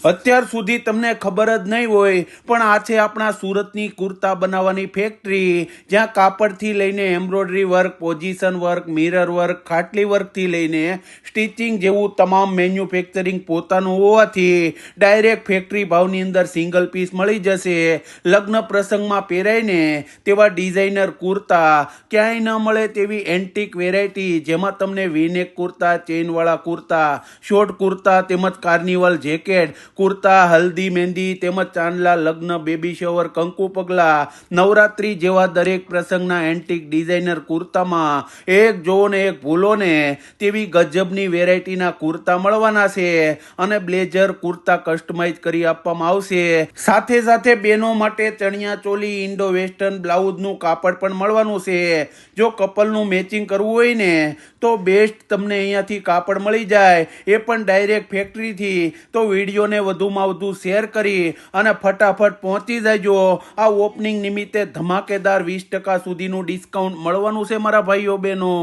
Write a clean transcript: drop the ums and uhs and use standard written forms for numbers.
અત્યાર સુધી તમને ખબર જ નહીં હોય પણ આ છે આપણા સુરતની કુર્તા બનાવવાની ફેક્ટરી, જ્યાં કાપડથી લઈને embroidery work, position work, mirror work, ખાટલી વર્કથી લઈને સ્ટિચિંગ જેવું તમામ મેન્યુફેક્ચરિંગ પોતાનું હોવાથી ડાયરેક્ટ ફેક્ટરી ભાવની અંદર સિંગલ પીસ મળી જશે. લગ્ન પ્રસંગમાં પહેરાઈને તેવા ડિઝાઇનર કુર્તા, ક્યાંય ન મળે તેવી એન્ટિક વેરાયટી, જેમાં તમને વીનેક કુર્તા, ચેઇનવાળા કુર્તા, શોર્ટ કુર્તા તેમજ કાર્નિવલ જેકેટ, કુર્તા, હલ્દી મહેંદી તેમજ ચાંદલા, લગ્ન, બેબી શોવર, કંકુ પગલા, નવરાત્રી જેવા દરેક પ્રસંગના એન્ટિક ડિઝાઇનર કુર્તામાં એક જોવો ને એક ભૂલો ને તેવી ગજબની વેરાયટીના કુર્તા મળવાના છે. અને બ્લેઝર કુર્તા કસ્ટમાઇઝ કરી આપવામાં આવશે. સાથે સાથે બહેનો માટે ચણિયા ચોલી, ઇન્ડો વેસ્ટર્ન બ્લાઉઝનું કાપડ પણ મળવાનું છે. જો કપલનું મેચિંગ કરવું હોય ને તો બેસ્ટ તમને અહીંયાથી કાપડ મળી જાય, એ પણ ડાયરેક્ટ ફેક્ટરીથી. તો વિડીયોને વધુમાં વધુ શેર કરી અને ફટાફટ પહોંચી જજો. આ ઓપનિંગ નિમિત્તે ધમાકેદાર 20% સુધીનું ડિસ્કાઉન્ટ મળવાનું છે મારા ભાઈઓ બહેનો.